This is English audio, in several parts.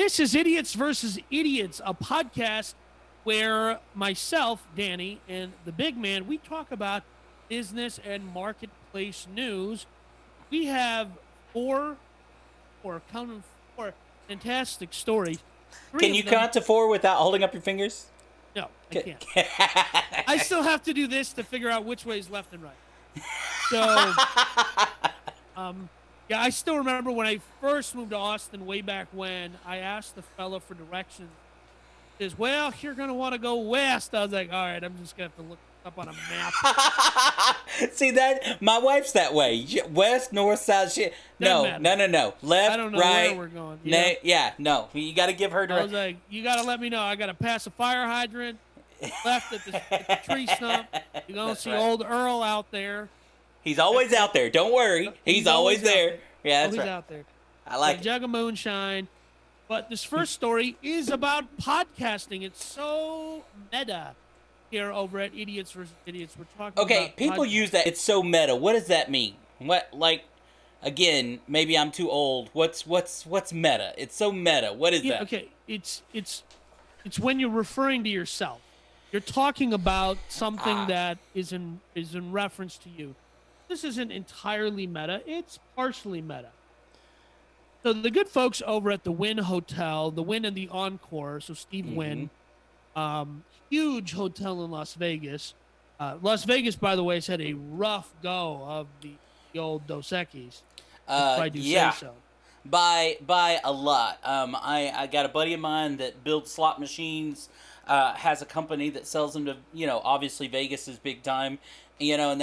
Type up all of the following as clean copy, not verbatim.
This is Idiots versus Idiots, a podcast where myself, Danny, and the big man, we talk about business and marketplace news. We have four fantastic stories. Can you count to 4 without holding up your fingers? No, I can't. I still have to do this to figure out which way is left and right. So, yeah, I still remember when I first moved to Austin way back when, I asked the fella for directions. He says, well, you're going to want to go west. I was like, all right, I'm just going to have to look up on a map. See that? My wife's that way. West, north, south, shit. No. Left, I don't know right. where we're going. No. You got to give her directions. I was like, you got to let me know. I got to pass a fire hydrant, left at the tree stump. You're going to see old Earl out there. He's always out there. Don't worry. He's always there. Yeah, that's right. Out there. I like a jug of moonshine. But this first story is about podcasting. It's so meta here over at Idiots vs. Idiots. We're talking about people podcasting. use that. It's so meta. What does that mean? What, like, again, maybe I'm too old. What's meta? It's so meta. What is that? Okay, it's when you're referring to yourself. You're talking about something that is in reference to you. This isn't entirely meta. It's partially meta. So the good folks over at the Wynn Hotel, the Wynn and the Encore, so Steve Wynn, huge hotel in Las Vegas. Las Vegas, by the way, has had a rough go of the old Dos Equis. If I do say so. By a lot. I got a buddy of mine that builds slot machines, has a company that sells them to, obviously Vegas is big time, and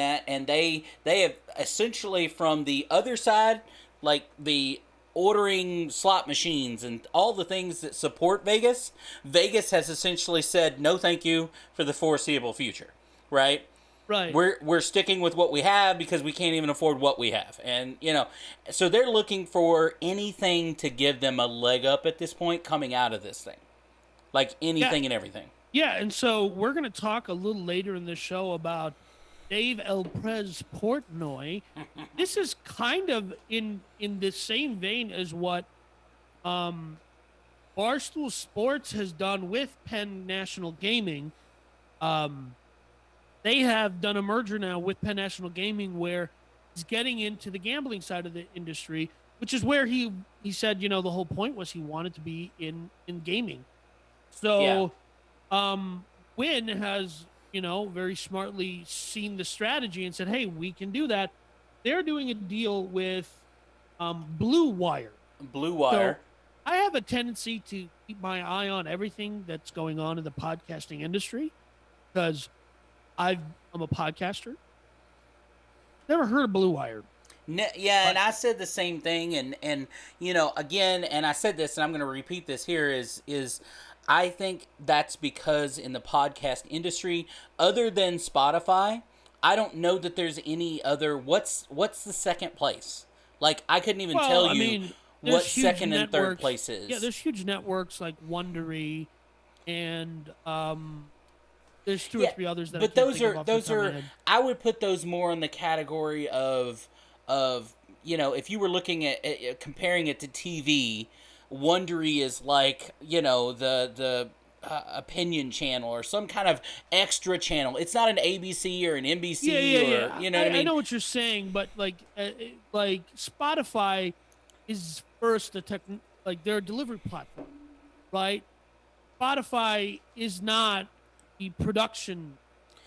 they have essentially from the other side, like the ordering slot machines and all the things that support Vegas has essentially said no thank you for the foreseeable future, right? Right. We're sticking with what we have because we can't even afford what we have. And, so they're looking for anything to give them a leg up at this point coming out of this thing. Like anything and everything. Yeah, and so we're going to talk a little later in the show about Dave El Prez Portnoy. This is kind of in the same vein as what Barstool Sports has done with Penn National Gaming. They have done a merger now with Penn National Gaming where he's getting into the gambling side of the industry, which is where he said, the whole point was he wanted to be in gaming. So Wynn has, very smartly seen the strategy and said, hey, we can do that. They're doing a deal with Blue Wire. Blue Wire. So I have a tendency to keep my eye on everything that's going on in the podcasting industry because I'm a podcaster. Never heard of Blue Wire. And I said the same thing. And again, and I said this, and I'm going to repeat this here, is I think that's because in the podcast industry, other than Spotify, I don't know that there's any other. What's the second place? Like, I couldn't even tell you what second and third place is. Yeah, there's huge networks like Wondery, and there's two or three others that. But those are. I would put those more in the category of if you were looking at comparing it to TV. Wondery is like, the opinion channel or some kind of extra channel. It's not an ABC or an NBC or, you know what I mean? I know what you're saying, but like Spotify is first they're a delivery platform, right? Spotify is not a production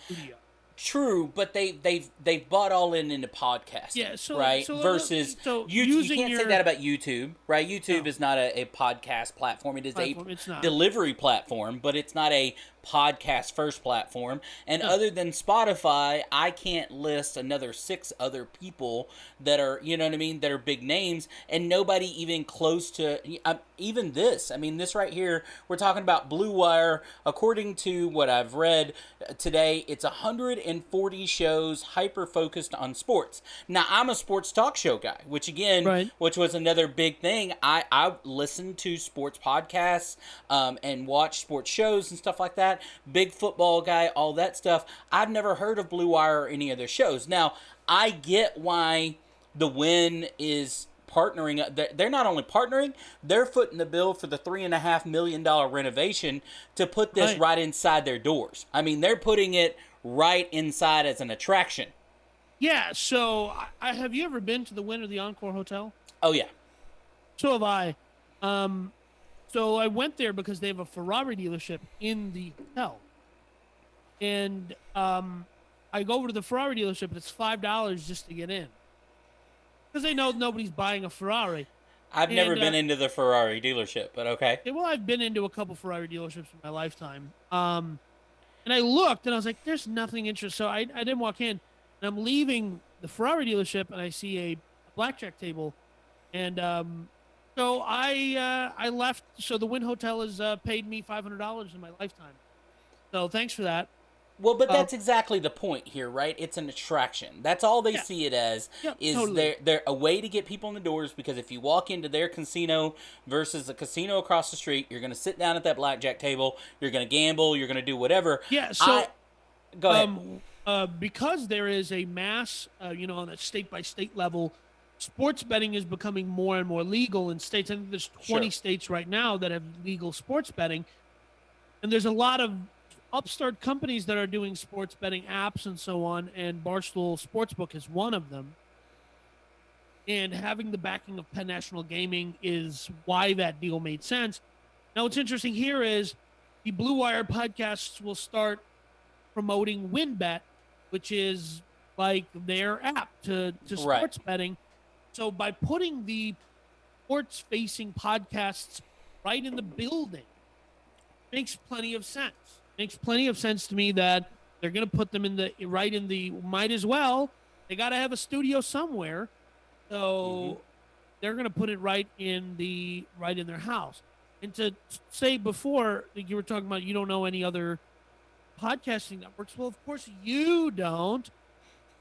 studio. True, but they've bought all into podcasting, right? Versus you can't say that about YouTube, right? YouTube is not a podcast platform. It is a delivery platform, but it's not a podcast first platform. And other than Spotify, I can't list another 6 other people that are, that are big names, and nobody even close to even this. I mean, this right here, we're talking about Blue Wire. According to what I've read today, it's 140 shows hyper-focused on sports. Now, I'm a sports talk show guy, which was another big thing. I listen to sports podcasts and watch sports shows and stuff like that. Big football guy, all that stuff. I've never heard of Blue Wire or any of their shows. Now, I get why the Wynn is partnering. They're not only partnering, they're footing the bill for the $3.5 million renovation to put this right inside their doors. I mean, they're putting it right inside as an attraction. Yeah. So, have you ever been to the Wynn or the Encore Hotel? Oh yeah. So have I. So I went there because they have a Ferrari dealership in the hotel, and I go over to the Ferrari dealership, and it's $5 just to get in because they know nobody's buying a Ferrari. I've never been into the Ferrari dealership, but okay. Yeah, well, I've been into a couple Ferrari dealerships in my lifetime. And I looked, and I was like, "There's nothing interesting." So I didn't walk in, and I'm leaving the Ferrari dealership, and I see a blackjack table, and so I left. So the Wynn Hotel has paid me $500 in my lifetime. So thanks for that. Well, but that's exactly the point here, right? It's an attraction. That's all they see it as. Is totally. They're a way to get people in the doors, because if you walk into their casino versus the casino across the street, you're going to sit down at that blackjack table, you're going to gamble, you're going to do whatever. Yeah, so go ahead. Because there is a mass, on a state-by-state level, sports betting is becoming more and more legal in states. I think there's 20 states right now that have legal sports betting, and there's a lot of upstart companies that are doing sports betting apps and so on, and Barstool Sportsbook is one of them. And having the backing of Penn National Gaming is why that deal made sense. Now, what's interesting here is the Blue Wire podcasts will start promoting WynnBET, which is like their app to sports betting. So by putting the sports-facing podcasts right in the building, makes plenty of sense. Makes plenty of sense to me that they're going to put them might as well. They got to have a studio somewhere. So they're going to put it right in their house. And to say before, you were talking about you don't know any other podcasting networks. Well, of course you don't.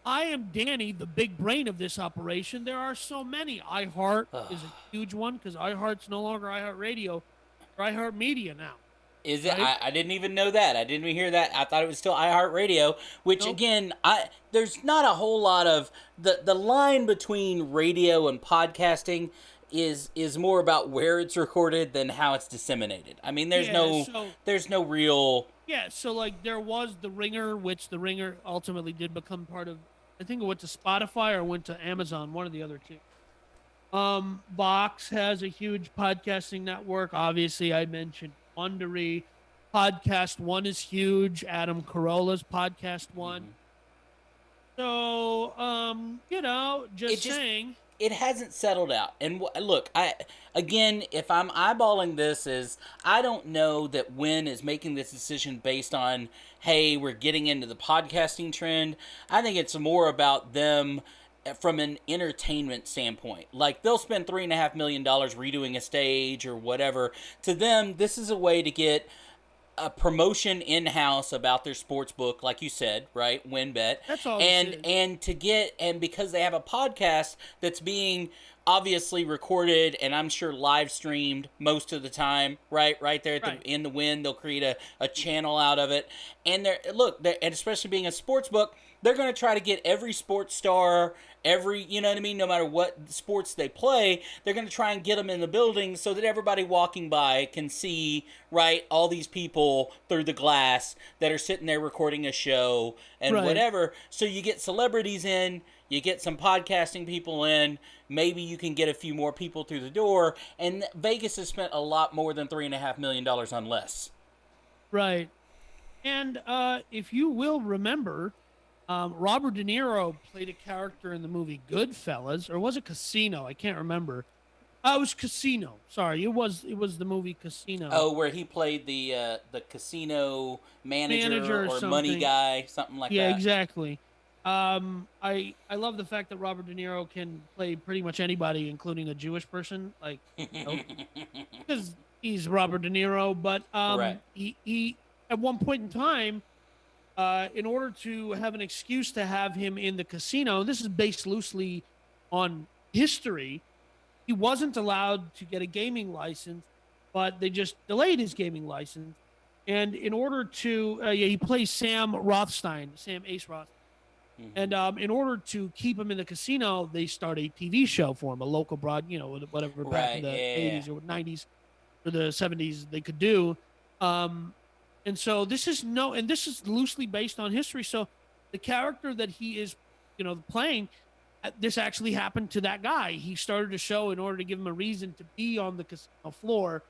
I am Danny, the big brain of this operation. There are so many. iHeart is a huge one because iHeart's no longer iHeartRadio or iHeartMedia now. Is it? Right? I didn't even know that. I didn't even hear that. I thought it was still iHeartRadio, which again, there's not a whole lot of the line between radio and podcasting is more about where it's recorded than how it's disseminated. I mean, there's no real. Yeah, so like there was The Ringer, which The Ringer ultimately did become part of. I think it went to Spotify or went to Amazon, one of the other two. Vox has a huge podcasting network. Obviously, I mentioned Wondery. Podcast One is huge. Adam Carolla's Podcast One. So, just saying. It hasn't settled out. And look, if I'm eyeballing this, I don't know that Wynn is making this decision based on, hey, we're getting into the podcasting trend. I think it's more about them from an entertainment standpoint. Like, they'll spend $3.5 million redoing a stage or whatever. To them, this is a way to get a promotion in-house about their sports book, like you said, right? WynnBET. That's all. And because they have a podcast that's being obviously recorded and I'm sure live streamed most of the time, right there in the Wynn, they'll create a channel out of it. And and especially being a sports book, they're going to try to get every sports star, you know what I mean, no matter what sports they play, they're going to try and get them in the building so that everybody walking by can see, right, all these people through the glass that are sitting there recording a show and whatever. So you get celebrities in, you get some podcasting people in, maybe you can get a few more people through the door, and Vegas has spent a lot more than $3.5 million on less. Right. And if you will remember, Robert De Niro played a character in the movie Goodfellas, or was it Casino? I can't remember. It was Casino. Sorry, it was the movie Casino. Oh, where he played the casino manager or money guy, something like that. Yeah, exactly. I love the fact that Robert De Niro can play pretty much anybody, including a Jewish person, like, because he's Robert De Niro. But he at one point in time, in order to have an excuse to have him in the casino, this is based loosely on history, he wasn't allowed to get a gaming license, but they just delayed his gaming license. And in order to, he plays Sam Ace Rothstein. And in order to keep him in the casino, they start a TV show for him, a local whatever back in the 80s or 90s or the 70s they could do. And so this is loosely based on history. So the character that he is, playing, this actually happened to that guy. He started a show in order to give him a reason to be on the casino floor.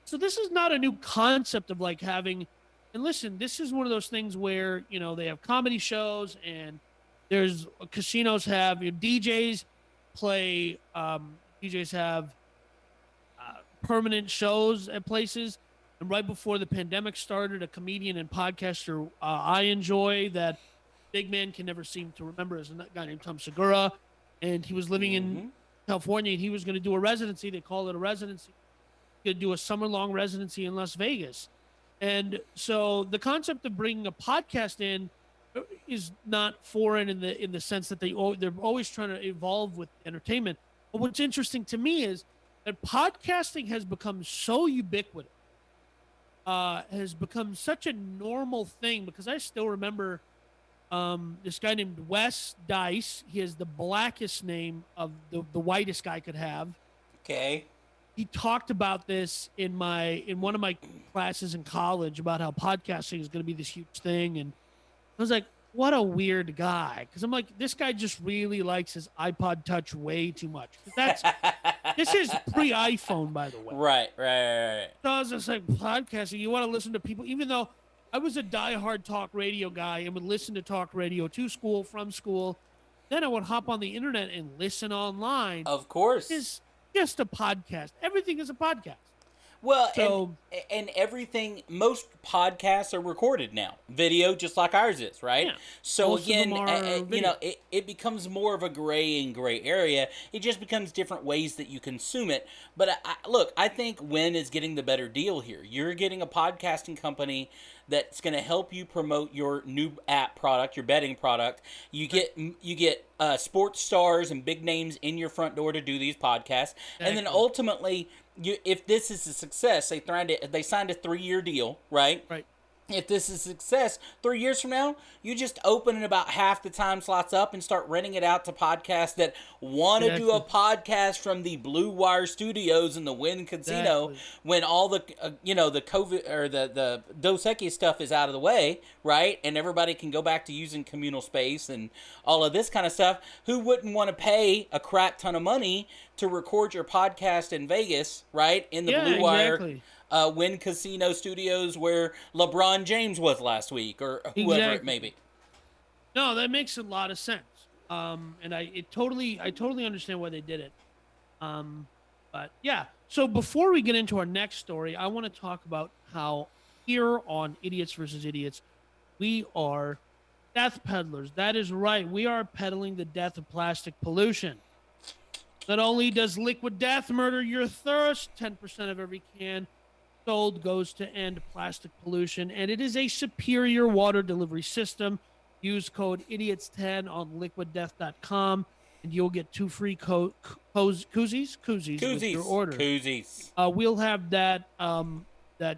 So this is not a new concept of like having, and listen, this is one of those things where, they have comedy shows and there's casinos have DJs play, DJs have permanent shows at places. And right before the pandemic started, a comedian and podcaster I enjoy that big man can never seem to remember is a guy named Tom Segura. And he was living in California and he was going to do a residency. They call it a residency. He could do a summer-long residency in Las Vegas. And so the concept of bringing a podcast in is not foreign in the sense that they're always trying to evolve with entertainment. But what's interesting to me is that podcasting has become so ubiquitous, has become such a normal thing, because I still remember this guy named Wes Dice. He has the blackest name of the whitest guy could have. Okay. He talked about this in one of my classes in college about how podcasting is going to be this huge thing. And I was like, what a weird guy. Because I'm like, this guy just really likes his iPod Touch way too much. This is pre-iPhone, by the way. Right. So I was just like, podcasting, you want to listen to people, even though I was a diehard talk radio guy and would listen to talk radio to school, from school. Then I would hop on the internet and listen online. Of course. It's just a podcast. Everything is a podcast. Well, so, and everything, most podcasts are recorded now. Video, just like ours is, right? Yeah. So again, it becomes more of a gray area. It just becomes different ways that you consume it. But I think Wynn is getting the better deal here. You're getting a podcasting company that's going to help you promote your new app product, your betting product. You get sports stars and big names in your front door to do these podcasts. Exactly. And then ultimately, if this is a success, they signed a 3-year deal, right? Right. If this is a success, 3 years from now, you just open it about half the time slots up and start renting it out to podcasts that want to do a podcast from the Blue Wire Studios in the Wynn Casino when all the the COVID or the Dos Equis stuff is out of the way, right? And everybody can go back to using communal space and all of this kind of stuff. Who wouldn't want to pay a crap ton of money to record your podcast in Vegas, right? In the Blue Wire Wynn Casino Studios where LeBron James was last week, or whoever it may be. No, that makes a lot of sense. And I totally understand why they did it. But yeah. So before we get into our next story, I want to talk about how here on Idiots versus Idiots, we are death peddlers. That is right. We are peddling the death of plastic pollution. Not only does Liquid Death murder your thirst, 10% of every can sold goes to end plastic pollution, and it is a superior water delivery system. Use code IDIOTS10 on liquiddeath.com, and you'll get 2 free koozies with your order. Koozies. We'll have that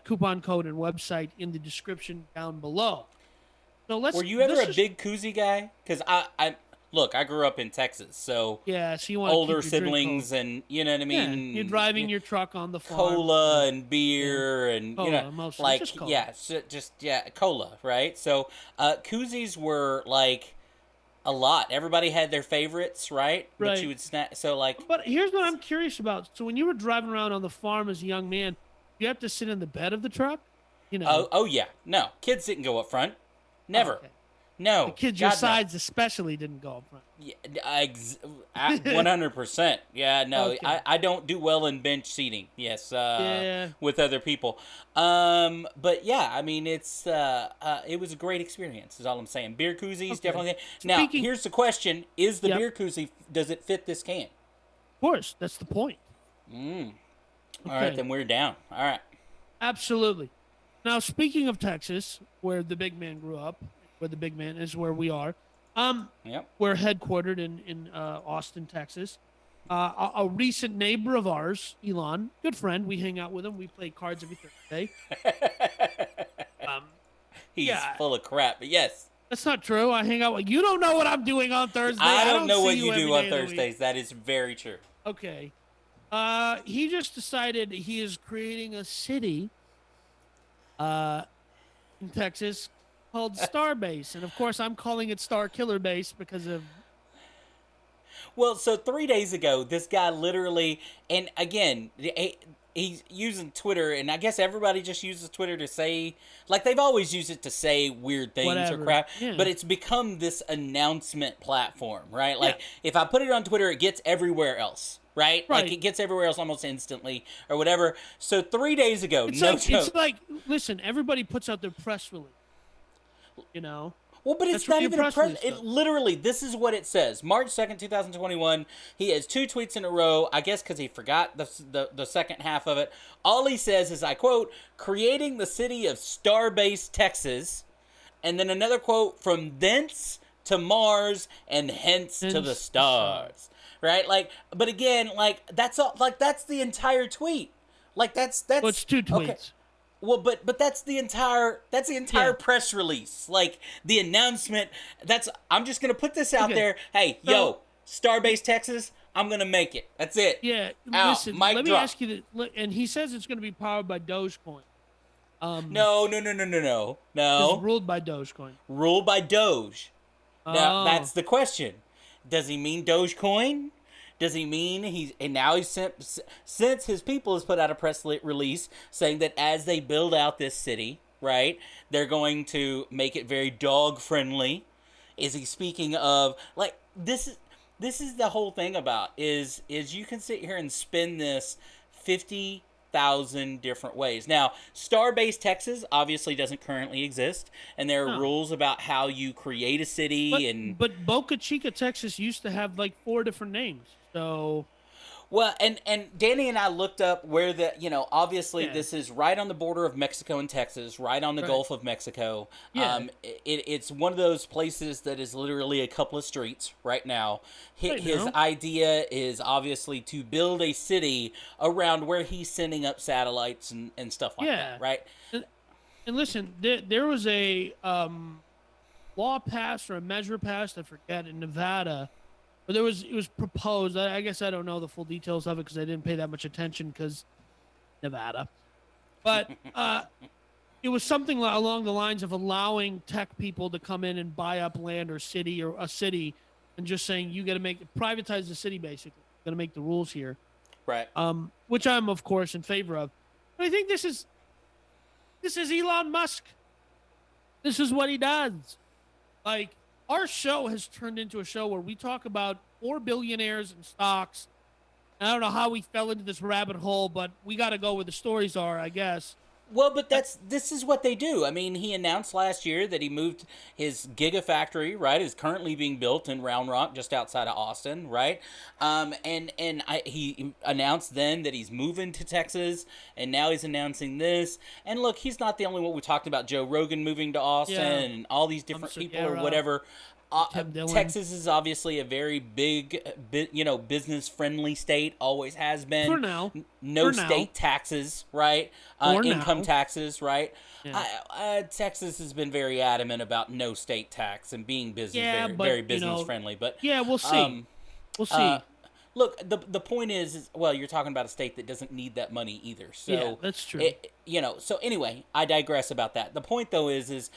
coupon code and website in the description down below. So Were you ever a big koozie guy? Because I grew up in Texas, so yeah, so you want older siblings, and you know what I mean. Yeah, you're driving your truck on the farm. Cola and beer, and cola, mostly. like just cola. Cola, right? So koozies were like a lot. Everybody had their favorites, right? But you would snack. So but here's what I'm curious about. So when you were driving around on the farm as a young man, you have to sit in the bed of the truck. Oh yeah, no, kids didn't go up front, never. Okay. No, the kids your size especially didn't go up front. Yeah, 100%. Yeah, no, okay. I don't do well in bench seating. Yes, with other people. But yeah, I mean it was a great experience. Is all I'm saying. Beer koozies definitely. Now here's the question: is the beer koozie, does it fit this can? Of course, that's the point. All right, then we're down. All right. Absolutely. Now speaking of Texas, where the big man grew up. Where the big man is, where we are. We're headquartered in Austin, Texas. A recent neighbor of ours, Elon, good friend. We hang out with him. We play cards every Thursday. He's full of crap, but yes. That's not true. I hang out with you. Don't know what I'm doing on Thursday. I don't know what you do on Thursdays. That is very true. Okay. He just decided he is creating a city in Texas called Starbase. And of course, I'm calling it Star Killer Base because of... Well, so 3 days ago, this guy literally, and again, he's using Twitter, and I guess everybody just uses Twitter to say, like they've always used it to say weird things or crap, but it's become this announcement platform, right? Like, if I put it on Twitter, it gets everywhere else. Right? Like, it gets everywhere else almost instantly or whatever. So 3 days ago, it's like, listen, everybody puts out their press release, you know? Well, but it's not even a press. It literally, this is what it says. March 2nd, 2021. He has 2 tweets in a row, I guess because he forgot the second half of it. All he says is, I quote, creating the city of Starbase, Texas. And then another quote, from thence to Mars and hence to the stars. Right? Like, but again, like, that's all, like, that's the entire tweet. Like, that's well, it's 2 tweets. Okay. Well, but that's the entire press release. Like, the announcement, I'm just going to put this out there. Hey, yo, Starbase, Texas, I'm going to make it. That's it. Yeah. Listen, let me ask you this. And he says it's going to be powered by Dogecoin. No. It's ruled by Dogecoin. Ruled by Doge. Now, that's the question. Does he mean Dogecoin? Does he mean since his people has put out a press release saying that as they build out this city, right, they're going to make it very dog friendly? Is he speaking of, like, this is the whole thing about is you can sit here and spin this 50,000 different ways. Now, Starbase, Texas obviously doesn't currently exist, and there are rules about how you create a city. But Boca Chica, Texas used to have like 4 different names. So, well, and Danny and I looked up where obviously this is right on the border of Mexico and Texas, right on the Gulf of Mexico. Yeah. It's one of those places that is literally a couple of streets right now. His idea is obviously to build a city around where he's sending up satellites and stuff like that, right? And listen, there was a law passed or a measure passed, I forget, in Nevada. But it was proposed. I guess I don't know the full details of it because I didn't pay that much attention because Nevada. But it was something along the lines of allowing tech people to come in and buy up land or a city and just saying you got to privatize the city basically. Got to make the rules here. Right. Which I'm of course in favor of. But I think this is Elon Musk. This is what he does. Like, our show has turned into a show where we talk about 4 billionaires in stocks. I don't know how we fell into this rabbit hole, but we got to go where the stories are, I guess. Well, but this is what they do. I mean, he announced last year that he moved his Gigafactory, right, is currently being built in Round Rock, just outside of Austin, right? He announced then that he's moving to Texas, and now he's announcing this. And look, he's not the only one. We talked about Joe Rogan moving to Austin and all these different people or whatever. Texas is obviously a very big, business-friendly state. Always has been. For now. No state taxes, right? Income taxes, right? Yeah. Texas has been very adamant about no state tax and being very business-friendly. But yeah, we'll see. We'll see. Look, the point is, well, you're talking about a state that doesn't need that money either. So yeah, that's true. So anyway, I digress about that. The point, though, is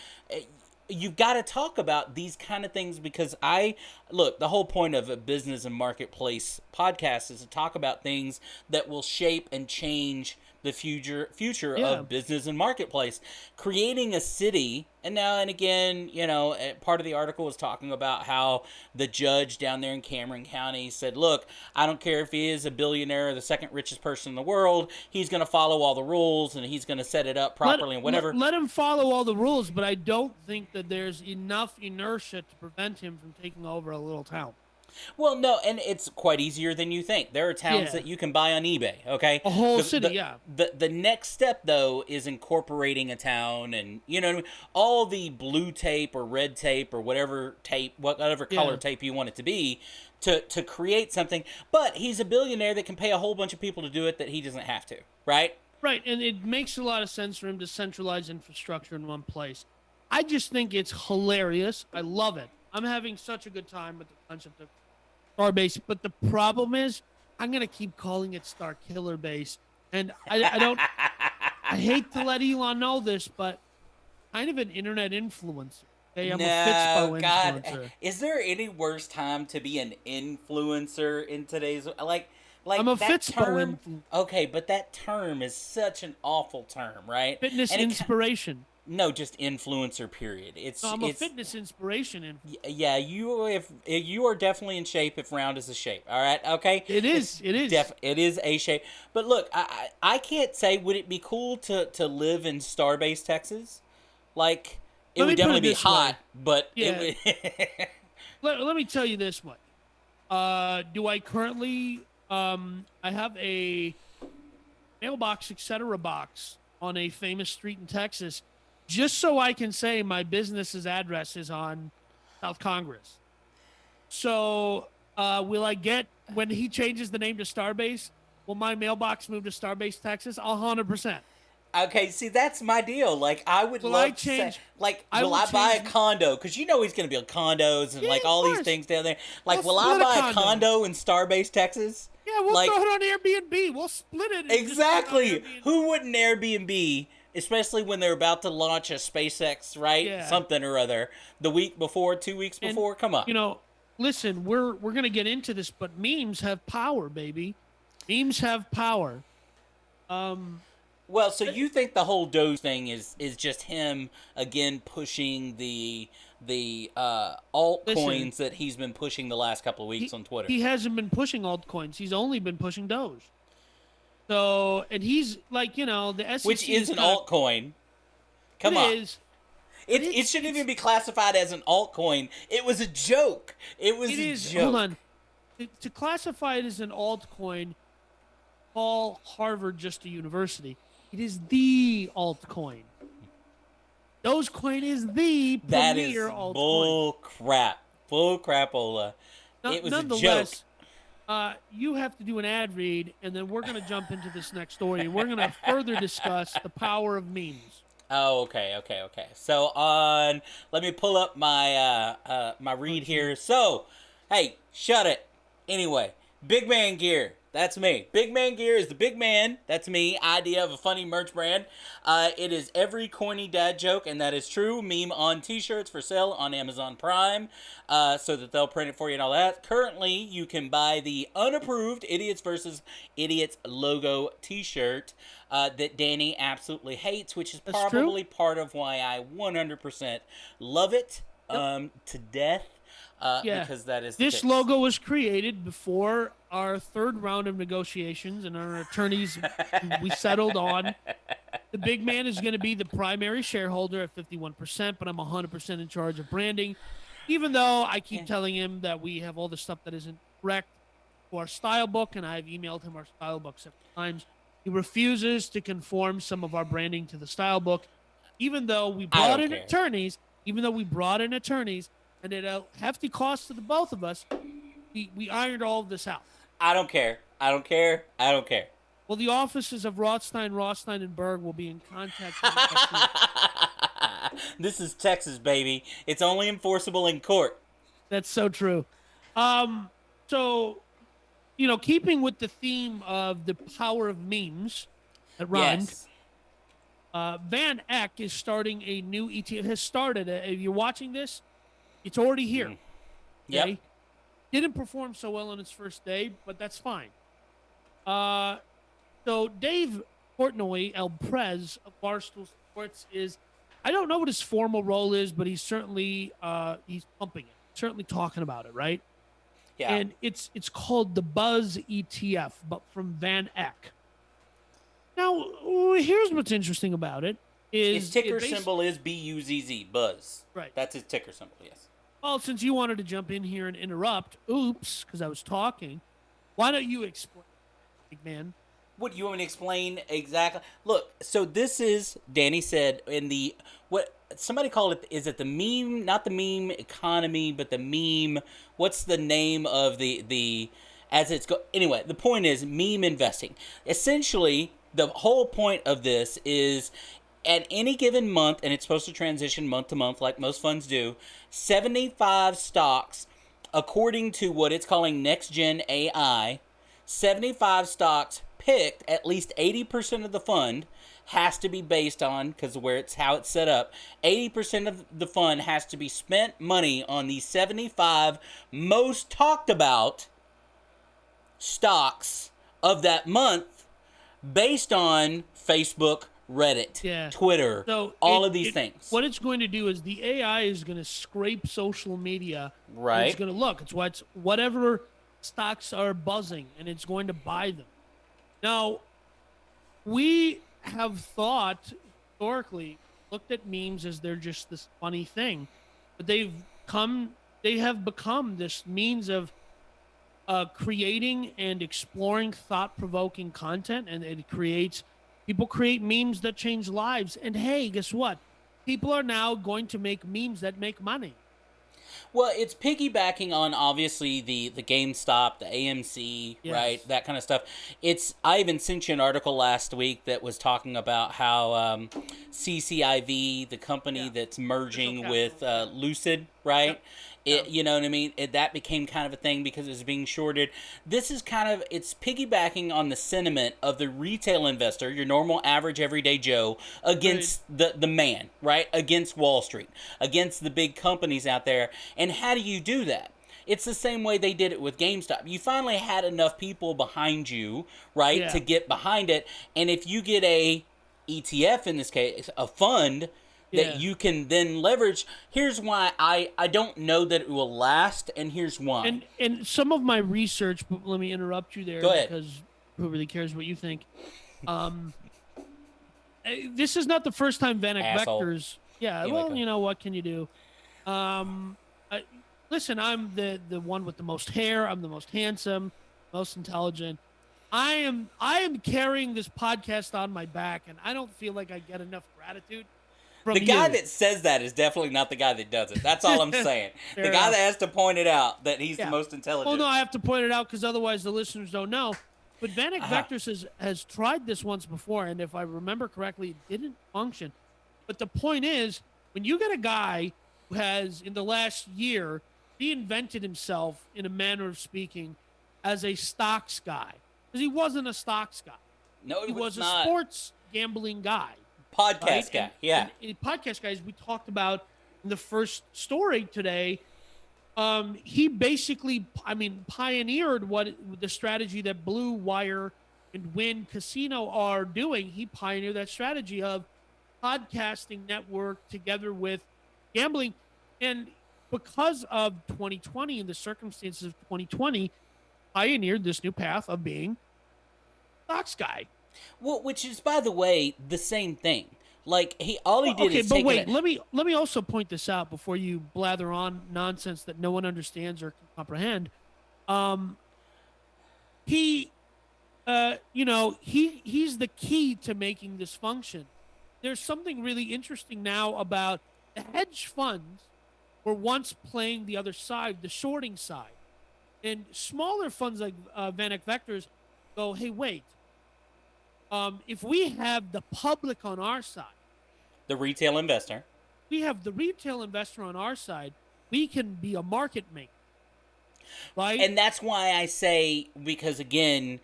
you've got to talk about these kind of things because the whole point of a business and marketplace podcast is to talk about things that will shape and change the future of business and marketplace. Creating a city, and again, part of the article was talking about how the judge down there in Cameron County said, look, I don't care if he is a billionaire or the second richest person in the world, he's going to follow all the rules and he's going to set it up properly and whatever. Let him follow all the rules, but I don't think that there's enough inertia to prevent him from taking over a little town. Well, no, and it's quite easier than you think. There are towns that you can buy on eBay, okay? A whole city, The next step, though, is incorporating a town and, all the blue tape or red tape or whatever color tape you want it to be to create something. But he's a billionaire that can pay a whole bunch of people to do it that he doesn't have to, right? Right, and it makes a lot of sense for him to centralize infrastructure in one place. I just think it's hilarious. I love it. I'm having such a good time with the concept of Starbase. But the problem is, I'm going to keep calling it Star Killer Base. And I don't, I hate to let Elon know this, but kind of an internet influencer. Okay, I'm a Fitspo influencer. Is there any worse time to be an influencer in today's like I'm a Fitspo term? Okay, but that term is such an awful term, right? Fitness inspiration. No, just influencer. Period. I'm a fitness inspiration. Yeah, you are definitely in shape if round is a shape. All right, okay. It is. It is a shape. But look, I can't say. Would it be cool to live in Starbase, Texas? Like, it would definitely be hot, but yeah. Let me tell you this much. Do I currently? I have a mailbox, etc. box on a famous street in Texas, just so I can say my business's address is on South Congress. So, will I get, when he changes the name to Starbase, will my mailbox move to Starbase, Texas? 100%. Okay, see, that's my deal. Like, I would love to say, like, will I buy a condo? Because you know he's going to build condos and, like, all these things down there. Like, will I buy a condo in Starbase, Texas? Yeah, we'll throw it on Airbnb. We'll split it. Exactly. Who wouldn't Airbnb, especially when they're about to launch a SpaceX, right? Yeah. Something or other. The week before, 2 weeks before? Come on. You know, listen, we're going to get into this, but memes have power, baby. Memes have power. Well, so you think the whole Doge thing is just him again pushing the altcoins that he's been pushing the last couple of weeks on Twitter? He hasn't been pushing altcoins. He's only been pushing Doge. So, and he's like, the SEC, which is an altcoin. Come on. It shouldn't even be classified as an altcoin. It was a joke. It was a joke. Hold on. To classify it as an altcoin, call Harvard just a university. It is the altcoin. Dogecoin is the premier altcoin. Bull crap. Bull crapola. It was a joke. You have to do an ad read, and then we're going to jump into this next story, and we're going to further discuss the power of memes. Oh, okay. So let me pull up my my read here. So, hey, shut it. Anyway, Big Man Gear. That's me. Big Man Gear is the big man. That's me. Idea of a funny merch brand. It is every corny dad joke, and that is true. Meme on t-shirts for sale on Amazon Prime, so that they'll print it for you and all that. Currently, you can buy the unapproved Idiots vs. Idiots logo t-shirt that Danny absolutely hates, which is probably part of why I 100% love it to death. Because that is this logo was created before our third round of negotiations, and our attorneys we settled on the big man is going to be the primary shareholder at 51%, but I'm 100% in charge of branding, even though I keep telling him that we have all the stuff that isn't correct to our style book, and I've emailed him our style book several times. He refuses to conform some of our branding to the style book, even though we brought in attorneys, and at a hefty cost to the both of us, we ironed all of this out. I don't care. Well, the offices of Rothstein, and Berg will be in contact with you. This is Texas, baby. It's only enforceable in court. That's so true. So, keeping with the theme of the power of memes that rhymed, Van Eck is starting a new ETF. Has started. If you're watching this, it's already here. Okay? Yep. Didn't perform so well on its first day, but that's fine. So Dave Portnoy, El Prez of Barstool Sports is, I don't know what his formal role is, but he's certainly he's pumping it. Certainly talking about it, right? Yeah. And it's called the Buzz ETF, but from Van Eck. Now, here's what's interesting about it. His ticker symbol is BUZZ, Buzz. Right. That's his ticker symbol, yes. Well, since you wanted to jump in here and interrupt, because I was talking, why don't you explain, big man? What, you want me to explain exactly? Look, so this is, Danny said, in the, what somebody called it, is it the meme, not the meme economy, but the meme, what's the name of the as it's go, anyway, the point is meme investing. Essentially, the whole point of this is, at any given month, and it's supposed to transition month to month like most funds do, 75 stocks, according to what it's calling Next Gen AI, 75 stocks picked, at least 80% of the fund has to be based on, because how it's set up, 80% of the fund has to be spent money on these 75 most talked about stocks of that month based on Facebook, Reddit, Twitter, so all of these things. What it's going to do is the AI is going to scrape social media. Right. It's going to look. It's whatever stocks are buzzing, and it's going to buy them. Now, we have thought, historically, looked at memes as they're just this funny thing. But they have become this means of creating and exploring thought-provoking content, and people create memes that change lives. And hey, guess what? People are now going to make memes that make money. Well, it's piggybacking on, obviously, the GameStop, the AMC, right? That kind of stuff. I even sent you an article last week that was talking about how CCIV, the company that's merging with Lucid, right? You know what I mean? That became kind of a thing because it was being shorted. This is it's piggybacking on the sentiment of the retail investor, your normal, average, everyday Joe, against the man, right? Against Wall Street, against the big companies out there. And how do you do that? It's the same way they did it with GameStop. You finally had enough people behind you, right, to get behind it. And if you get a ETF, in this case, a fund that you can then leverage. Here's why I don't know that it will last, and here's why. And some of my research, but let me interrupt you there. Go ahead. Because who really cares what you think? This is not the first time Vanek Vectors. Yeah, well, you know, what can you do? Listen, I'm the one with the most hair. I'm the most handsome, most intelligent. I am carrying this podcast on my back, and I don't feel like I get enough gratitude. The guy that says that is definitely not the guy that does it. That's all I'm saying. The guy that has to point it out that he's the most intelligent. Well, no, I have to point it out because otherwise the listeners don't know. But Vanek Vectors has tried this once before, and if I remember correctly, it didn't function. But the point is, when you get a guy who has, in the last year, reinvented himself, in a manner of speaking, as a stocks guy. Because he wasn't a stocks guy. No, he was not. A sports gambling guy. Podcast guy, and podcast guys, we talked about in the first story today. He basically, pioneered the strategy that Blue Wire and Wynn Casino are doing. He pioneered that strategy of podcasting network together with gambling. And because of 2020 and the circumstances of 2020, pioneered this new path of being stocks guy. Well, which is, by the way, the same thing. Like all he did is take wait, let me also point this out before you blather on nonsense that no one understands or can comprehend. He's the key to making this function. There's something really interesting now about the hedge funds were once playing the other side, the shorting side, and smaller funds like Vanek Vectors go, hey, wait. If we have the public on our side, the retail investor, we have the retail investor on our side, we can be a market maker, right? And that's why I say, because again,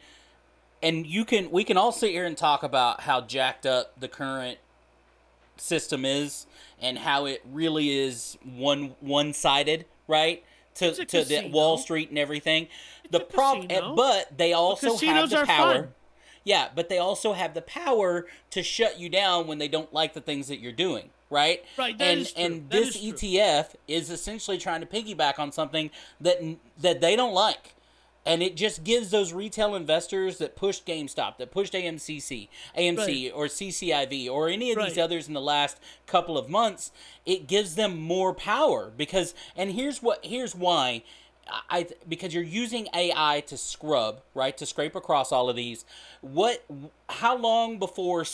and we can all sit here and talk about how jacked up the current system is and how it really is one-sided, right? To the Wall Street and everything. But they also have the power. Fun. Yeah, but they also have the power to shut you down when they don't like the things that you're doing, right? Right, and this ETF is essentially trying to piggyback on something that they don't like. And it just gives those retail investors that pushed GameStop, that pushed AMC or CCIV or any of these others in the last couple of months, it gives them more power here's why. Because you're using AI to scrub, right, to scrape across all of these. How long before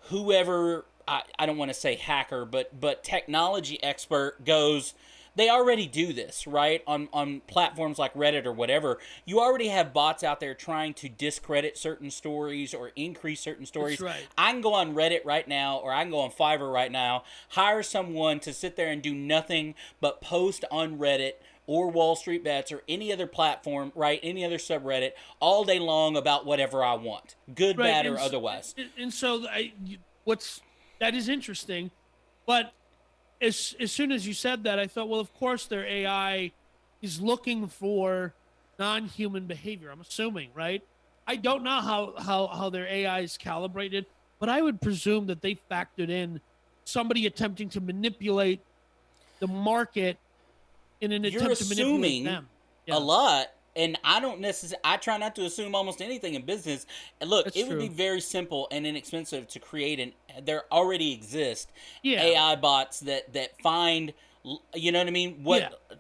whoever, I don't want to say hacker, but technology expert goes, They already do this, right? On platforms like Reddit or whatever, you already have bots out there trying to discredit certain stories or increase certain stories. That's right. I can go on Reddit right now, or I can go on Fiverr right now, hire someone to sit there and do nothing but post on Reddit or Wall Street Bets or any other platform, right? Any other subreddit all day long about whatever I want, good, right, bad, or otherwise. And so that is interesting, but as soon as you said that, I thought, well, of course their AI is looking for non-human behavior. I'm assuming, right? I don't know how their AI is calibrated, but I would presume that they factored in somebody attempting to manipulate the market in an attempt to manipulate them. Yeah. A lot, and I try not to assume almost anything in business. And look, it would be very simple and inexpensive to create there already exist AI bots that find, you know what I mean?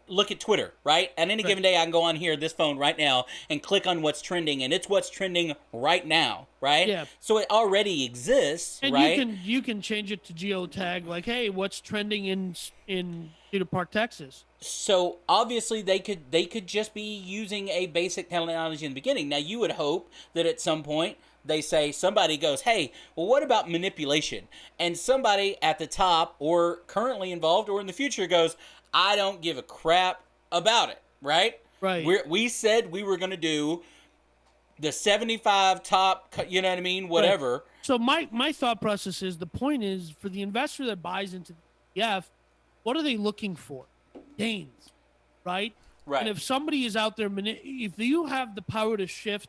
Look at Twitter, right? At any given day, I can go on here, this phone right now, and click on what's trending, and it's what's trending right now, right? Yeah. So it already exists, and right? you can change it to geotag, like, hey, what's trending in Cedar Park, Texas? So obviously they could just be using a basic technology in the beginning. Now you would hope that at some point somebody goes, hey, well, what about manipulation? And somebody at the top or currently involved or in the future goes, I don't give a crap about it, right? Right. We said we were going to do the 75 top, you know what I mean? Whatever. Right. So my thought process is, the point is, for the investor that buys into the ETF, what are they looking for? Gains, right? Right. And if somebody is out there, if you have the power to shift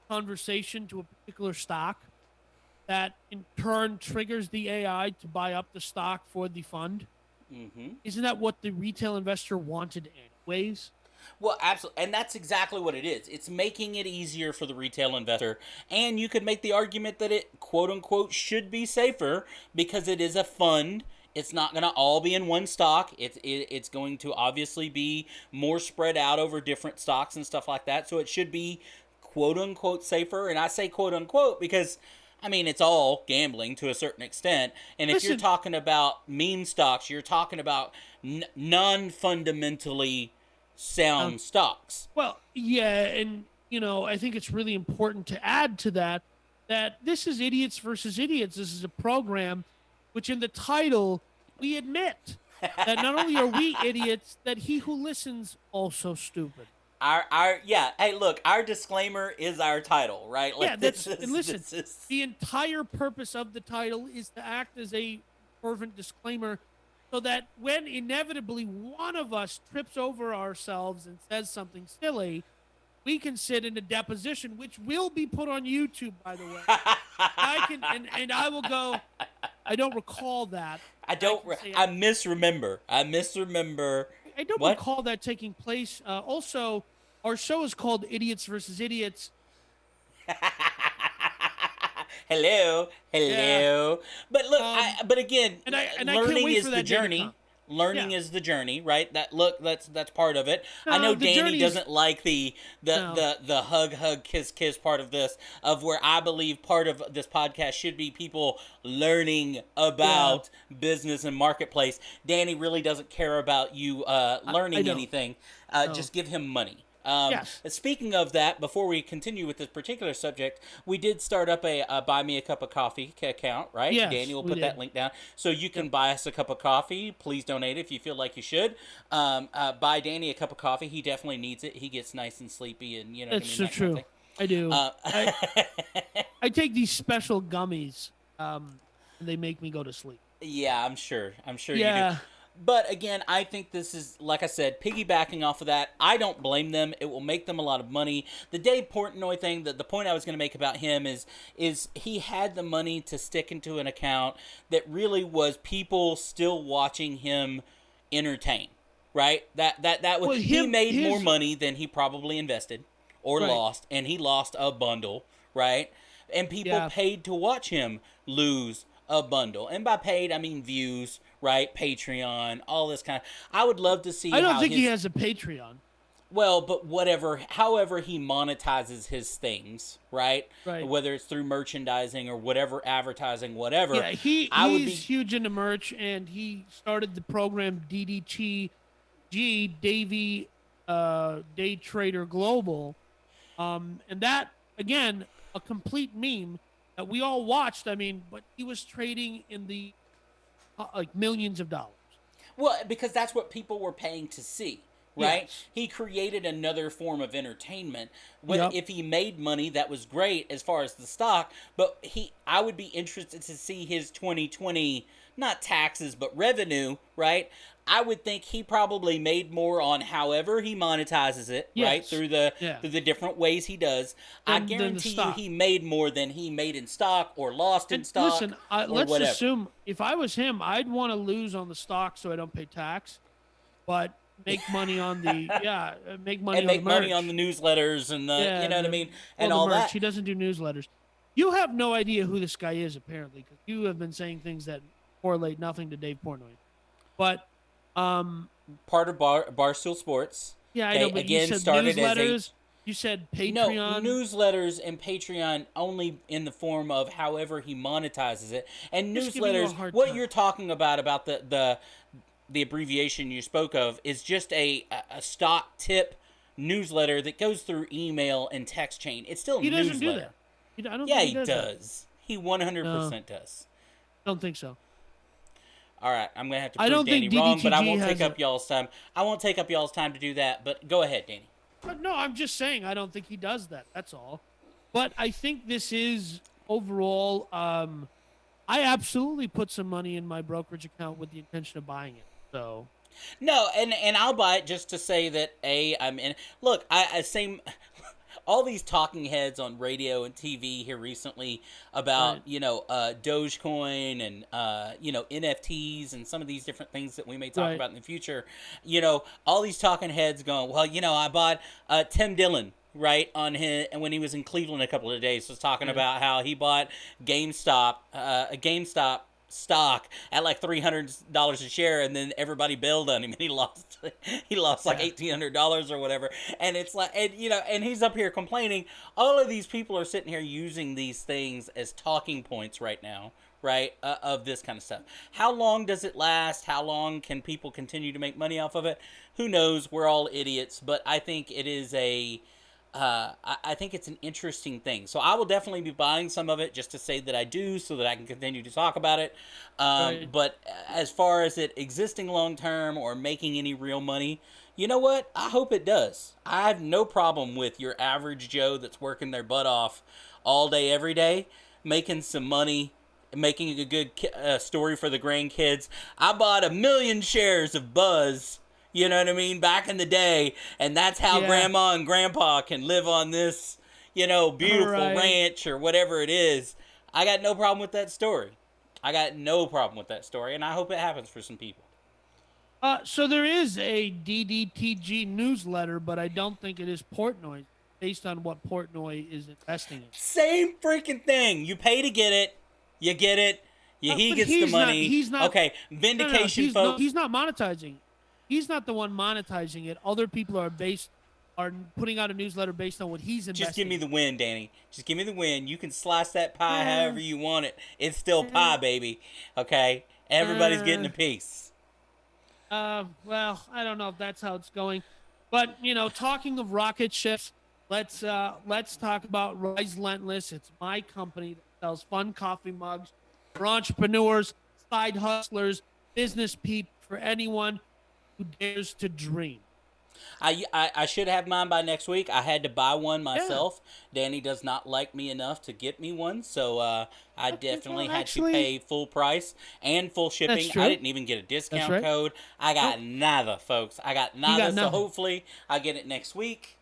conversation to a particular stock, that in turn triggers the AI to buy up the stock for the fund, isn't that what the retail investor wanted anyways? Well, absolutely. And that's exactly what it is. It's making it easier for the retail investor. And you could make the argument that it, quote unquote, should be safer because it is a fund. It's not going to all be in one stock. It's going to obviously be more spread out over different stocks and stuff like that. So it should be, quote unquote, safer. And I say quote unquote because, I mean, it's all gambling to a certain extent. And if you're talking about meme stocks, you're talking about non-fundamentally sound stocks. Well, yeah, and, I think it's really important to add to that this is Idiots versus Idiots. This is a program which in the title, we admit that not only are we idiots, that he who listens also stupid. Hey, look, our disclaimer is our title, right? Like, the entire purpose of the title is to act as a fervent disclaimer so that when inevitably one of us trips over ourselves and says something silly, we can sit in a deposition, which will be put on YouTube, by the way. I will go, I don't recall that. I misremember. I don't recall that taking place. Also, our show is called Idiots versus Idiots. Hello. Yeah. But look, but again, learning is the journey. Learning is the journey, right? That's part of it. No, I know Danny doesn't like the hug kiss part of this, of where I believe part of this podcast should be people learning about business and marketplace. Danny really doesn't care about you learning anything. Just give him money. Yes. Speaking of that, before we continue with this particular subject, we did start up a Buy Me a Cup of Coffee account, right? Yes, Danny will put that link down. So you can buy us a cup of coffee. Please donate if you feel like you should. Buy Danny a cup of coffee. He definitely needs it. He gets nice and sleepy and, That's so true. I do. I take these special gummies, and they make me go to sleep. Yeah, I'm sure you do. But again, I think this is, like I said, piggybacking off of that. I don't blame them. It will make them a lot of money. The Dave Portnoy thing, the point I was going to make about him is he had the money to stick into an account that really was people still watching him entertain, right? He made more money than he probably invested or lost, and he lost a bundle, right? And people paid to watch him lose a bundle. And by paid, I mean views, right? Patreon, all this kind of... I would love to see I don't think he has a Patreon. Well, but however he monetizes his things, right? Whether it's through merchandising or whatever, advertising, whatever. Yeah, he's huge into merch, and he started the program DDT, Davy Day Trader Global. And that, again, a complete meme that we all watched. I mean, but he was trading in the like millions of dollars. Well, because that's what people were paying to see, right? Yes. He created another form of entertainment. If he made money, that was great as far as the stock, but I would be interested to see his 2020, not taxes, but revenue, right? I would think he probably made more on however he monetizes it, right? Through the different ways he does. I guarantee you he made more than he made in stock or lost in stock. Listen, let's assume if I was him, I'd want to lose on the stock so I don't pay tax, but make money on the make money and on make the merch. money on the newsletters and the you know what I mean, and all that. He doesn't do newsletters. You have no idea who this guy is apparently, because you have been saying things that correlate nothing to Dave Portnoy, but. Part of Barstool Sports. Yeah, I know, but again, you said started newsletters. You said Patreon. No, newsletters and Patreon only in the form of however he monetizes it. And newsletters, what you're talking about the abbreviation you spoke of, is just a stock tip newsletter that goes through email and text chain. It's still a newsletter. He doesn't do that. I don't think he does. That. He 100% does. Don't think so. All right, I'm going to have to prove Danny wrong, but I won't take up y'all's time. I won't take up y'all's time to do that, but go ahead, Danny. No, I'm just saying I don't think he does that. That's all. But I think this is overall, I absolutely put some money in my brokerage account with the intention of buying it. So. No, and I'll buy it just to say that, I'm in. Look, I same... all these talking heads on radio and TV here recently about, Dogecoin and, NFTs and some of these different things that we may talk about in the future. All these talking heads going, well, I bought Tim Dillon, right, on his, and when he was in Cleveland a couple of days, was talking about how he bought GameStop stock at like $300 a share, and then everybody bailed on him, and he lost like $1,800 or whatever. And it's like, and he's up here complaining. All of these people are sitting here using these things as talking points right now, right, of this kind of stuff. How long does it last? How long can people continue to make money off of it? Who knows? We're all idiots, but I think it is I think it's an interesting thing. So I will definitely be buying some of it just to say that I do, so that I can continue to talk about it. But as far as it existing long term or making any real money, you know what? I hope it does. I have no problem with your average Joe that's working their butt off all day, every day, making some money, making a good story for the grandkids. I bought 1 million shares of Buzz. You know what I mean? Back in the day. And that's how Grandma and Grandpa can live on this, beautiful ranch or whatever it is. I got no problem with that story. And I hope it happens for some people. So there is a DDTG newsletter, but I don't think it is Portnoy, based on what Portnoy is investing in. Same freaking thing. You pay to get it. You get it. He gets the money. He's not. Okay. Vindication, folks. He's not monetizing. He's not the one monetizing it. Other people are putting out a newsletter based on what he's investing. Just give me the win, Danny. Just give me the win. You can slice that pie however you want it. It's still pie, baby. Okay? Everybody's getting a piece. Well, I don't know if that's how it's going. But, talking of rocket ships, let's talk about Rise Lentless. It's my company that sells fun coffee mugs for entrepreneurs, side hustlers, business people, for anyone who dares to dream. I should have mine by next week. I had to buy one myself. Yeah. Danny does not like me enough to get me one, so I definitely had to pay full price and full shipping. I didn't even get a discount code. I got nada, folks. I got nada, so hopefully I get it next week.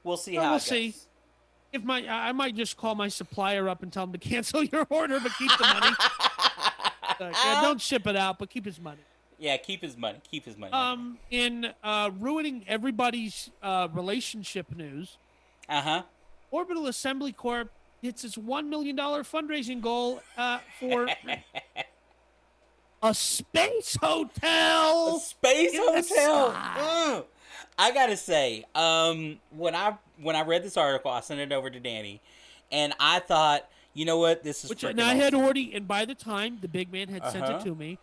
We'll see how it goes. See. I might just call my supplier up and tell him to cancel your order, but keep the money. Don't ship it out, but keep his money. Yeah, keep his money. In ruining everybody's relationship news, Orbital Assembly Corp hits its $1 million fundraising goal for a space hotel. A space hotel. I gotta say, when I read this article, I sent it over to Danny, and I thought, you know what, this is freaking awesome. I had already, and by the time the big man had sent it to me,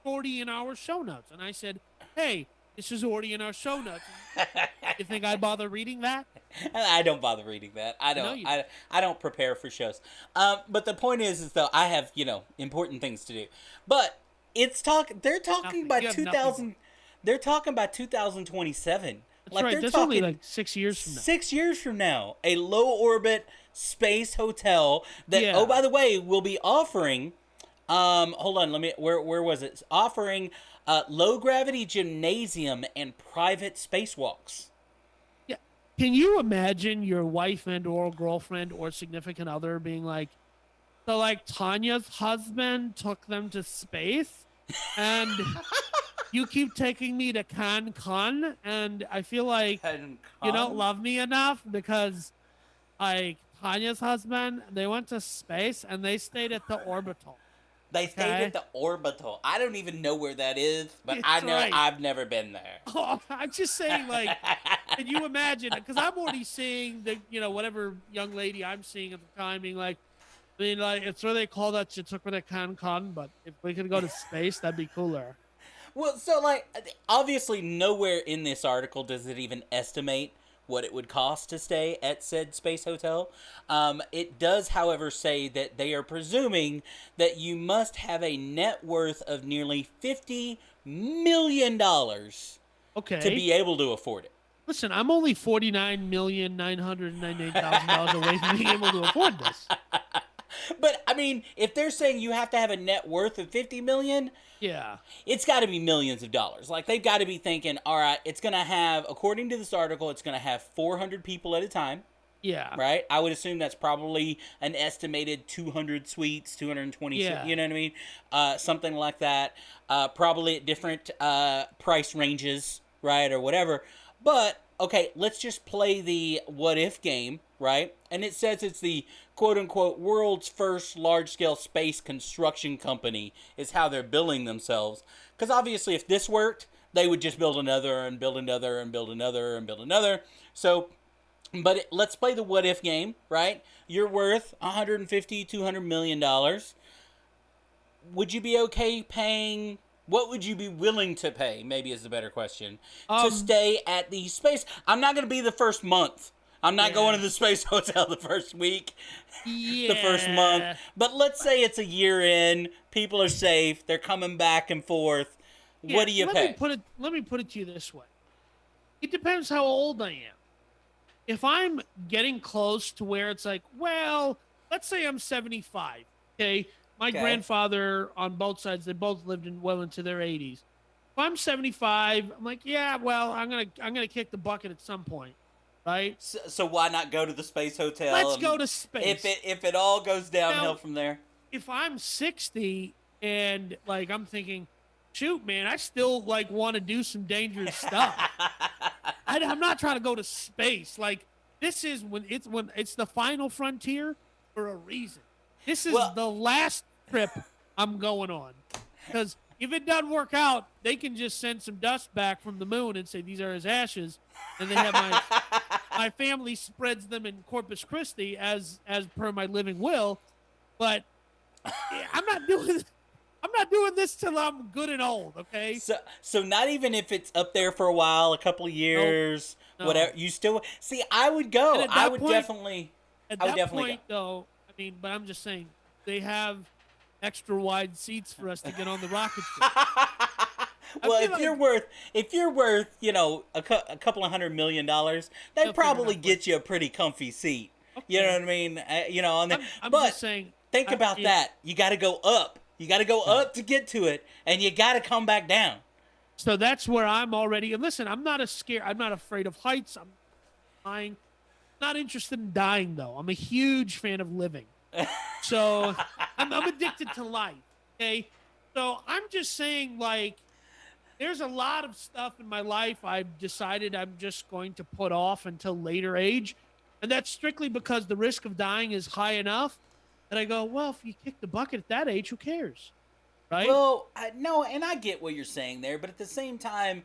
40 in our show notes, and I said, hey, This is already in our show notes. You think I'd bother reading that? I don't bother reading that. I don't prepare for shows. But the point is though, I have, important things to do. But they're talking about 2000. They're talking about 2027. That's right. That's only like 6 years from now. 6 years from now, a low orbit space hotel that, oh, by the way, will be offering. Hold on. Where was it? Offering low gravity gymnasium and private spacewalks. Yeah. Can you imagine your wife and or girlfriend or significant other being like, so like Tanya's husband took them to space, and you keep taking me to Cancun, and I feel like you don't love me enough because, like, Tanya's husband, they went to space and they stayed at the orbital. They stayed at the orbital. I don't even know where that is, but I've never been there. Oh, I'm just saying, like, can you imagine? Because I'm already seeing the, whatever young lady I'm seeing at the time being like, it's where they call that you took me to Cancun, but if we could go to space, that'd be cooler. Well, so, like, obviously nowhere in this article does it even estimate what it would cost to stay at said space hotel. It does, however, say that they are presuming that you must have a net worth of nearly $50 million to be able to afford it. Listen, I'm only $49,998,000 away from being able to afford this. But, I mean, if they're saying you have to have a net worth of $50 million, yeah, it's got to be millions of dollars. Like, they've got to be thinking, all right, it's going to have, according to this article, it's going to have 400 people at a time. Yeah. Right? I would assume that's probably an estimated 200 suites, 220 suites, you know what I mean? Something like that. Probably at different price ranges, right, or whatever. But, okay, let's just play the what-if game, right? And it says it's the quote-unquote world's first large-scale space construction company is how they're billing themselves. Because obviously if this worked, they would just build another and build another and build another and build another. So, but let's play the what-if game, right? You're worth $150, $200 million. Would you be okay paying... What would you be willing to pay, maybe is the better question, to stay at the space? I'm not going to be the first month. I'm not going to the space hotel the first week, the first month. But let's say it's a year in, people are safe, they're coming back and forth. What do you pay? Let me put it to you this way. It depends how old I am. If I'm getting close to where it's like, well, let's say I'm 75, okay? My grandfather on both sides, they both lived well into their 80s. If I'm 75, I'm like, yeah, well, I'm gonna kick the bucket at some point, right? So why not go to the space hotel? Let's go to space. If it all goes downhill from there. If I'm 60 and like I'm thinking, shoot, man, I still like want to do some dangerous stuff. I'm not trying to go to space. Like this is when it's the final frontier for a reason. This is the last trip I'm going on. Because if it doesn't work out, they can just send some dust back from the moon and say these are his ashes. And they have my family spreads them in Corpus Christi as per my living will. But I'm not doing this till I'm good and old, okay? So not even if it's up there for a while, a couple of years, whatever, you still... See, I would go. I would definitely go. I mean, but I'm just saying, they have extra wide seats for us to get on the rocket ship. Well, if you're worth, a couple of $100 million, they'd probably get you a pretty comfy seat. Okay. You know what I mean? I'm just saying. Think about that. You got to go up. You got to go up to get to it, and you got to come back down. So that's where I'm already. And listen, I'm not afraid of heights. I'm flying. Not interested in dying, though. I'm a huge fan of living. So I'm addicted to life, okay? So I'm just saying, like, there's a lot of stuff in my life I've decided I'm just going to put off until later age. And that's strictly because the risk of dying is high enough that I go, well, if you kick the bucket at that age, who cares? Right? Well, no, and I get what you're saying there, but at the same time,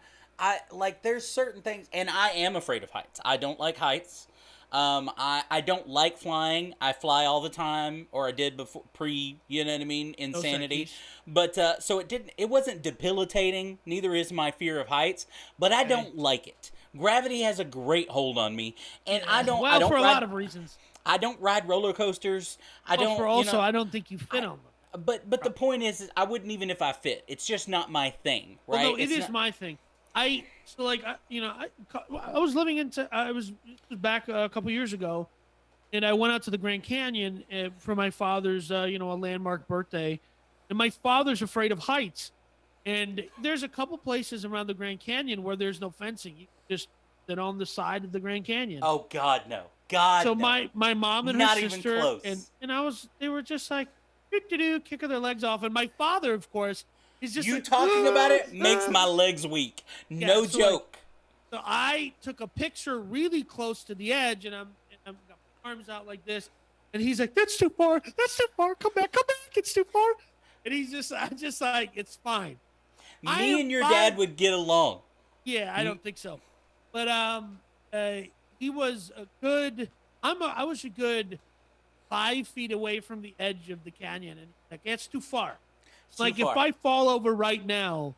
there's certain things, and I am afraid of heights. I don't like heights. I don't like flying. I fly all the time, or I did before you know what I mean, insanity. But so it wasn't debilitating. Neither is my fear of heights, but I don't like it. Gravity has a great hold on me, and I don't for a ride, lot of reasons. I don't ride roller coasters. I don't. I don't think you fit on them. But the point is I wouldn't even if I fit. It's just not my thing, right? Well, no, it is my thing. I was I was back a couple years ago, and I went out to the Grand Canyon for my father's, a landmark birthday, and my father's afraid of heights, and there's a couple places around the Grand Canyon where there's no fencing. You just sit on the side of the Grand Canyon. Oh God, no! So no. my mom and not her sister, even close. and they were just like, kicking their legs off, and my father, of course. He's just talking about it makes my legs weak. No joke. So I took a picture really close to the edge, and I'm got my arms out like this, and he's like, "That's too far. That's too far. Come back. It's too far." And I'm just like, "It's fine." Me and your dad would get along. Yeah, I don't think so, but he was a good. I was a good 5 feet away from the edge of the canyon, and like it's too far. If I fall over right now,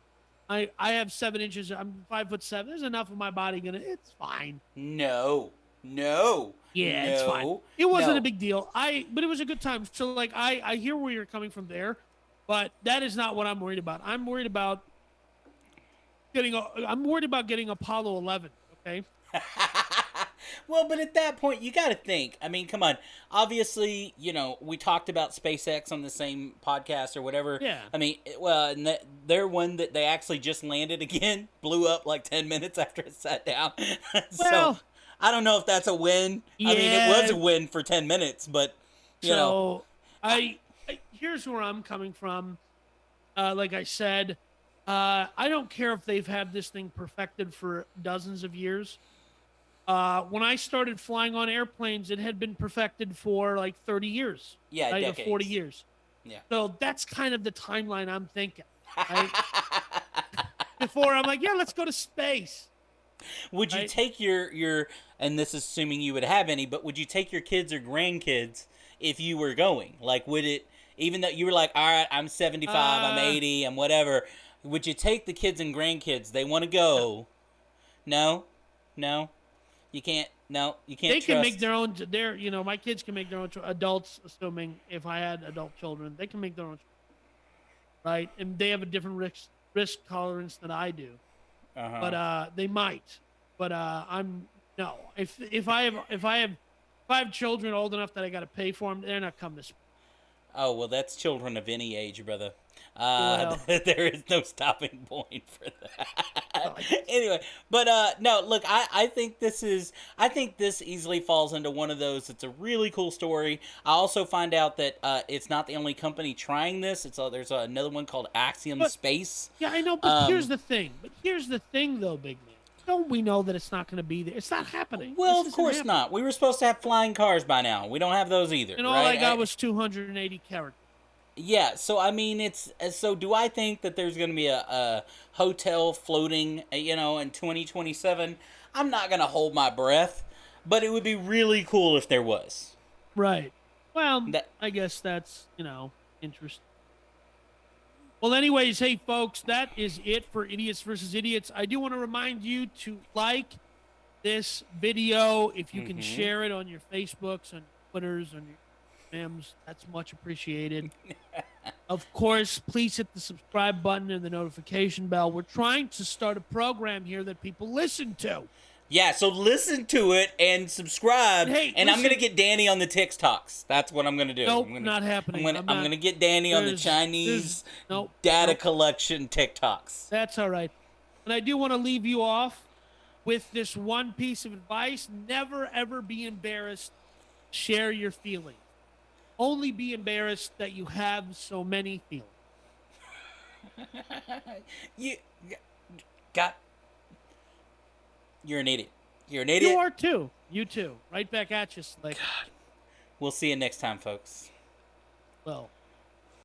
I have 7 inches. I'm 5'7". There's enough of my body it's fine. No. Yeah, it's fine. It wasn't a big deal. But it was a good time. So I hear where you're coming from there, but that is not what I'm worried about. I'm worried about getting Apollo 11. Okay. Well, but at that point, you got to think. I mean, come on. Obviously, we talked about SpaceX on the same podcast or whatever. Yeah. I mean, and their one that they actually just landed again blew up like 10 minutes after it sat down. Well, so, I don't know if that's a win. Yeah. I mean, it was a win for 10 minutes, but, you know. Here's where I'm coming from. Like I said, I don't care if they've had this thing perfected for dozens of years. When I started flying on airplanes, it had been perfected for like 30 years. Yeah, right? decades. 40 years. Yeah. So that's kind of the timeline I'm thinking. Right? Before I'm like, yeah, let's go to space. Would you take your, and this is assuming you would have any, but would you take your kids or grandkids if you were going? Like, would it, even though you were like, all right, I'm 75, I'm 80, I'm whatever, would you take the kids and grandkids? They want to go. No? You can't. No, you can't. They can make their own. My kids can make their own. Adults, assuming if I had adult children, they can make their own. Right, and they have a different risk tolerance than I do. Uh-huh. But they might. But I'm no. If I have children old enough that I got to pay for them, they're not coming to. Oh well, that's children of any age, brother. There is no stopping point for that. Anyway, but no, look, I think this easily falls into one of those. It's a really cool story. I also find out that it's not the only company trying this. There's another one called Axiom Space. Yeah, I know, but here's the thing. Though, big man. Don't we know that it's not going to be there? It's not happening. Well, of course not. We were supposed to have flying cars by now. We don't have those either. And all I got was 280 characters. Yeah, so I mean, so do I think that there's going to be a hotel floating, in 2027? I'm not going to hold my breath, but it would be really cool if there was. Right. Well, I guess that's, interesting. Well, anyways, hey, folks, that is it for Idiots versus Idiots. I do want to remind you to like this video. If you can share it on your Facebooks, on your Twitters, on your Instagrams, that's much appreciated. Of course, please hit the subscribe button and the notification bell. We're trying to start a program here that people listen to. Yeah, so listen to it and subscribe. Hey, and I'm going to get Danny on the TikToks. That's what I'm going to do. Nope, not happening. I'm going to get Danny on the Chinese data collection TikToks. That's all right. And I do want to leave you off with this one piece of advice. Never, ever be embarrassed. Share your feelings. Only be embarrassed that you have so many feelings. You're an idiot. You're an idiot. You are too. You too. Right back at you, Slick. God. We'll see you next time, folks. Well.